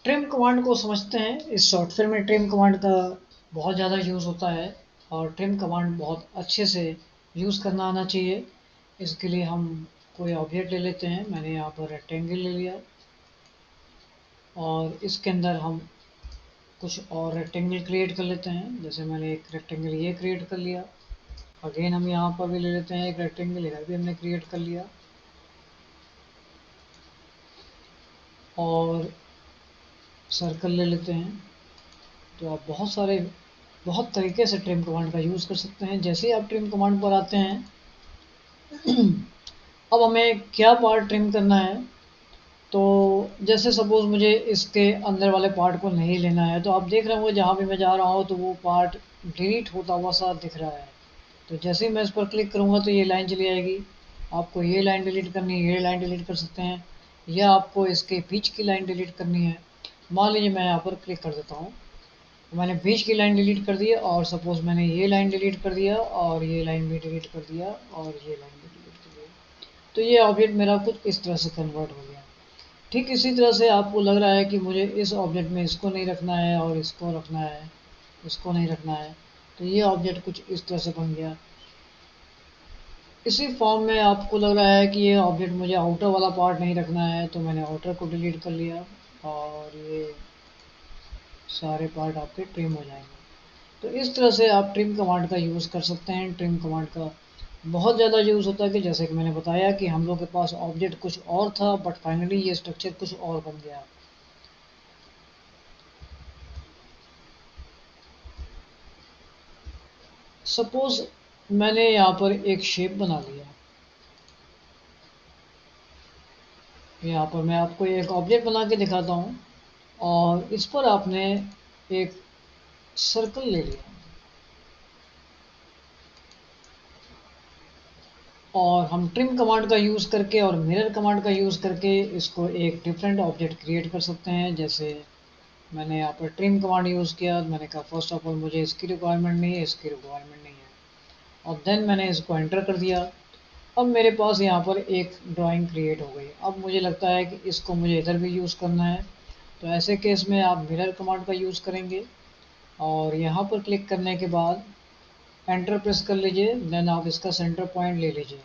Trim command को समझते हैं। इस सॉफ्टवेयर में ट्रिम कमांड का बहुत ज़्यादा यूज़ होता है और ट्रिम कमांड बहुत अच्छे से यूज़ करना आना चाहिए। इसके लिए हम कोई ऑब्जेक्ट ले लेते हैं। मैंने यहाँ पर रेक्टेंगल ले लिया और इसके अंदर हम कुछ और रेक्टेंगल क्रिएट कर लेते हैं। जैसे मैंने एक रेक्टेंगल ये क्रिएट कर लिया। अगेन हम यहाँ पर भी ले लेते हैं एक रेक्टेंगल, इधर भी हमने क्रिएट कर लिया। और सर्कल ले लेते हैं। तो आप बहुत तरीके से ट्रिम कमांड का यूज़ कर सकते हैं। जैसे ही आप ट्रिम कमांड पर आते हैं अब हमें क्या पार्ट ट्रिम करना है। तो जैसे सपोज़ मुझे इसके अंदर वाले पार्ट को नहीं लेना है, तो आप देख रहे होंगे जहाँ भी मैं जा रहा हूँ तो वो पार्ट डिलीट होता हुआ सा दिख रहा है। तो जैसे ही मैं इस पर क्लिक करूँगा तो ये लाइन चली आएगी। आपको ये लाइन डिलीट करनी है, ये लाइन डिलीट कर सकते हैं, या आपको इसके बीच की लाइन डिलीट करनी है। मान लीजिए मैं यहाँ पर क्लिक कर देता हूँ, मैंने बीच की लाइन डिलीट कर दी और सपोज़ मैंने ये लाइन डिलीट कर दिया और ये लाइन भी डिलीट कर दिया और ये लाइन भी डिलीट कर दिया। तो ये ऑब्जेक्ट मेरा कुछ इस तरह से कन्वर्ट हो गया। ठीक इसी तरह से आपको लग रहा है कि मुझे इस ऑब्जेक्ट में इसको नहीं रखना है और इसको रखना है, इसको नहीं रखना है, तो ये ऑब्जेक्ट कुछ इस तरह से बन गया। इसी फॉर्म में आपको लग रहा है कि ये ऑब्जेक्ट मुझे आउटर वाला पार्ट नहीं रखना है, तो मैंने आउटर को डिलीट कर लिया और ये सारे पार्ट आपके ट्रिम हो जाएंगे। तो इस तरह से आप ट्रिम कमांड का यूज़ कर सकते हैं। ट्रिम कमांड का बहुत ज़्यादा यूज़ होता है कि जैसे कि मैंने बताया कि हम लोग के पास ऑब्जेक्ट कुछ और था बट फाइनली ये स्ट्रक्चर कुछ और बन गया। सपोज़ मैंने यहाँ पर एक शेप बना लिया। यहाँ पर मैं आपको एक ऑब्जेक्ट बना के दिखाता हूँ और इस पर आपने एक सर्कल ले लिया और हम ट्रिम कमांड का यूज़ करके और मिरर कमांड का यूज़ करके इसको एक डिफरेंट ऑब्जेक्ट क्रिएट कर सकते हैं। जैसे मैंने यहाँ पर ट्रिम कमांड यूज़ किया, मैंने कहा फर्स्ट ऑफ ऑल मुझे इसकी रिक्वायरमेंट नहीं है, इसकी रिक्वायरमेंट नहीं है, और देन मैंने इसको एंटर कर दिया। अब मेरे पास यहाँ पर एक ड्राइंग क्रिएट हो गई। अब मुझे लगता है कि इसको मुझे इधर भी यूज़ करना है, तो ऐसे केस में आप मिरर कमांड का यूज़ करेंगे और यहाँ पर क्लिक करने के बाद एंटर प्रेस कर लीजिए। देन आप इसका सेंटर पॉइंट ले लीजिए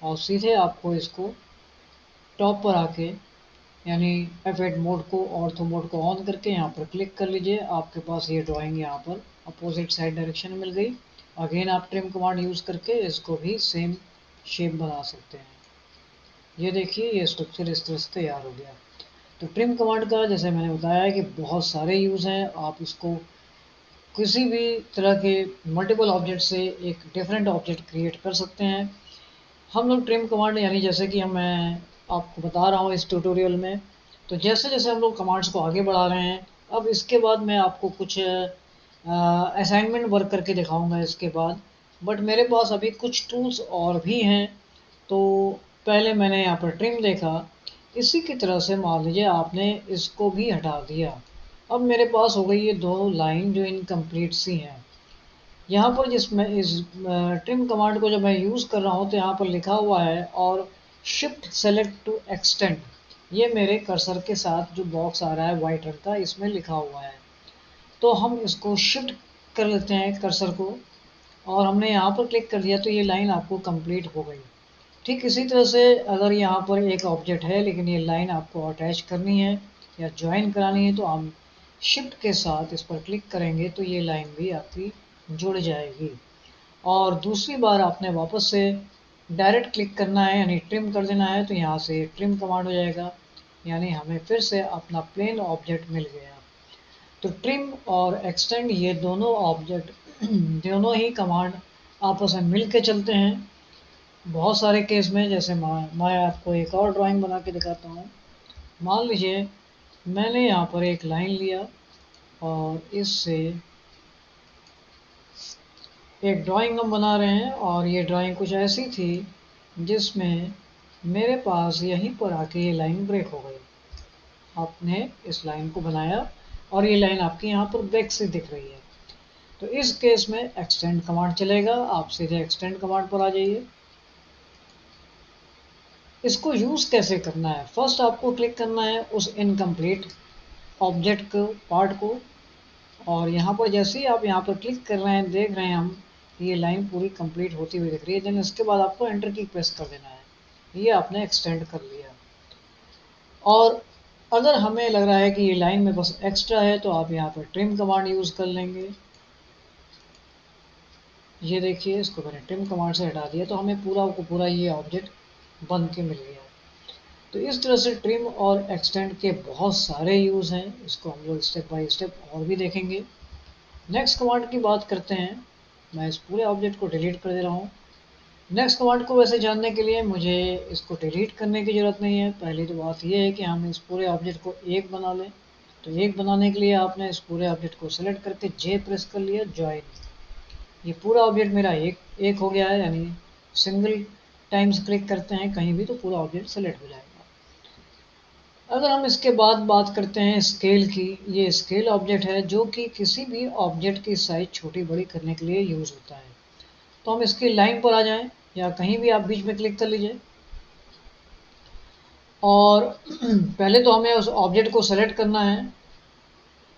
और सीधे आपको इसको टॉप पर आके यानी F8 मोड को ऑर्थो मोड को ऑन करके यहाँ पर क्लिक कर लीजिए। आपके पास ये ड्राइंग यहाँ पर अपोजिट साइड डायरेक्शन में मिल गई। अगेन आप ट्रिम कमांड यूज़ करके इसको भी सेम शेप बना सकते हैं। ये देखिए ये स्ट्रक्चर इस तरह से तैयार हो गया। तो ट्रिम कमांड का जैसे मैंने बताया कि बहुत सारे यूज़ हैं। आप इसको किसी भी तरह के मल्टीपल ऑब्जेक्ट से एक डिफरेंट ऑब्जेक्ट क्रिएट कर सकते हैं। हम लोग ट्रिम कमांड यानी जैसे कि मैं आपको बता रहा हूँ इस ट्यूटोरियल में, तो जैसे जैसे हम लोग कमांड्स को आगे बढ़ा रहे हैं, अब इसके बाद मैं आपको कुछ असाइनमेंट वर्क करके दिखाऊंगा इसके बाद। बट मेरे पास अभी कुछ टूल्स और भी हैं। तो पहले मैंने यहाँ पर ट्रिम देखा, इसी की तरह से मान लीजिए आपने इसको भी हटा दिया। अब मेरे पास हो गई ये दो लाइन जो इनकम्प्लीट सी हैं। यहाँ पर जिसमें इस ट्रिम कमांड को जब मैं यूज़ कर रहा हूँ तो यहाँ पर लिखा हुआ है और शिफ्ट सेलेक्ट टू एक्सटेंड, ये मेरे कर्सर के साथ जो बॉक्स आ रहा है वाइट रंग का इसमें लिखा हुआ है। तो हम इसको शिफ्ट कर लेते हैं कर्सर को और हमने यहाँ पर क्लिक कर दिया तो ये लाइन आपको कंप्लीट हो गई। ठीक इसी तरह से अगर यहाँ पर एक ऑब्जेक्ट है लेकिन ये लाइन आपको अटैच करनी है या ज्वाइन करानी है, तो हम शिफ्ट के साथ इस पर क्लिक करेंगे तो ये लाइन भी आपकी जुड़ जाएगी। और दूसरी बार आपने वापस से डायरेक्ट क्लिक करना है यानी ट्रिम कर देना है, तो यहाँ से ट्रिम कमांड हो जाएगा, यानी हमें फिर से अपना प्लेन ऑब्जेक्ट मिल गया। तो ट्रिम और एक्सटेंड ये दोनों ऑब्जेक्ट दोनों ही कमांड आपस में मिल के चलते हैं बहुत सारे केस में। जैसे मैं आपको एक और ड्राइंग बना के दिखाता हूँ। मान लीजिए मैंने यहाँ पर एक लाइन लिया और इससे एक ड्राइंग हम बना रहे हैं और ये ड्राइंग कुछ ऐसी थी जिसमें मेरे पास यहीं पर आके ये लाइन ब्रेक हो गई। आपने इस लाइन को बनाया और ये लाइन आपकी यहाँ पर ब्रेक से दिख रही है। तो इस केस में एक्सटेंड कमांड चलेगा। आप सीधे एक्सटेंड कमांड पर आ जाइए। इसको यूज़ कैसे करना है, फर्स्ट आपको क्लिक करना है उस इनकम्प्लीट ऑब्जेक्ट को पार्ट को, और यहाँ पर जैसे ही आप यहाँ पर क्लिक कर रहे हैं देख रहे हैं हम ये लाइन पूरी कंप्लीट होती हुई दिख रही है। देन इसके बाद आपको एंटर की प्रेस कर देना है, ये आपने एक्सटेंड कर लिया। और अगर हमें लग रहा है कि ये लाइन में बस एक्स्ट्रा है तो आप यहाँ पर ट्रिम कमांड यूज़ कर लेंगे। ये देखिए इसको मैंने ट्रिम कमांड से हटा दिया तो हमें पूरा को पूरा ये ऑब्जेक्ट बन के मिल गया। तो इस तरह से ट्रिम और एक्सटेंड के बहुत सारे यूज़ हैं, इसको हम लोग स्टेप बाय स्टेप और भी देखेंगे। नेक्स्ट कमांड की बात करते हैं। मैं इस पूरे ऑब्जेक्ट को डिलीट कर दे रहा हूँ। नेक्स्ट कमांड को वैसे जानने के लिए मुझे इसको डिलीट करने की ज़रूरत नहीं है। पहली तो बात यह है कि हम इस पूरे ऑब्जेक्ट को एक बना लें। तो एक बनाने के लिए आपने इस पूरे ऑब्जेक्ट को सेलेक्ट करके जे प्रेस कर लिया, ज्वाइन। ये पूरा ऑब्जेक्ट मेरा एक हो गया है, यानी सिंगल टाइम्स क्लिक करते हैं कहीं भी तो पूरा ऑब्जेक्ट सेलेक्ट हो जाएगा। अगर हम इसके बाद बात करते हैं स्केल की, ये स्केल ऑब्जेक्ट है जो कि किसी भी ऑब्जेक्ट की साइज छोटी बड़ी करने के लिए यूज़ होता है। तो हम इसकी लाइन पर आ जाएं या कहीं भी आप बीच में क्लिक कर लीजिए, और पहले तो हमें उस ऑब्जेक्ट को सेलेक्ट करना है।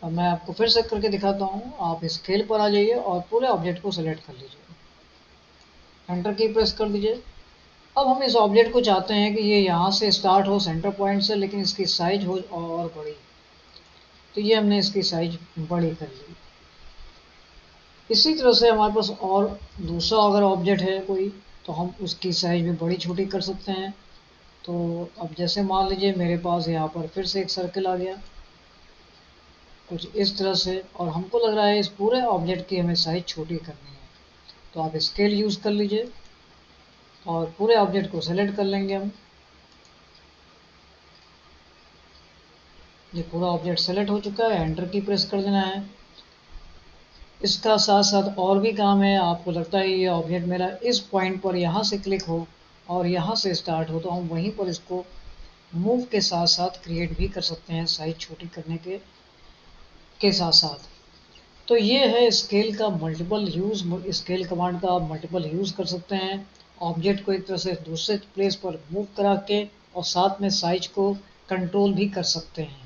अब मैं आपको फिर से करके दिखाता हूँ। आप स्केल पर आ जाइए और पूरे ऑब्जेक्ट को सेलेक्ट कर लीजिए, एंटर की प्रेस कर दीजिए। अब हम इस ऑब्जेक्ट को चाहते हैं कि ये यहाँ से स्टार्ट हो सेंटर पॉइंट से, लेकिन इसकी साइज हो और बड़ी। तो ये हमने इसकी साइज बड़ी कर ली। इसी तरह से हमारे पास और दूसरा अगर ऑब्जेक्ट है कोई तो हम उसकी साइज भी बड़ी छोटी कर सकते हैं। तो अब जैसे मान लीजिए मेरे पास यहाँ पर फिर से एक सर्कल आ गया कुछ इस तरह से, और हमको लग रहा है इस पूरे ऑब्जेक्ट की हमें साइज छोटी करनी है। तो आप स्केल यूज़ कर लीजिए और पूरे ऑब्जेक्ट को सेलेक्ट कर लेंगे हम। ये पूरा ऑब्जेक्ट सेलेक्ट हो चुका है, एंटर की प्रेस कर देना है। इसका साथ साथ और भी काम है। आपको लगता है ये ऑब्जेक्ट मेरा इस पॉइंट पर यहाँ से क्लिक हो और यहाँ से स्टार्ट हो, तो हम वहीं पर इसको मूव के साथ साथ क्रिएट भी कर सकते हैं साइज छोटी करने के साथ साथ। तो ये है स्केल का मल्टीपल यूज़। स्केल कमांड का आप मल्टीपल यूज़ कर सकते हैं ऑब्जेक्ट को एक तरह से दूसरे प्लेस पर मूव करा के, और साथ में साइज को कंट्रोल भी कर सकते हैं।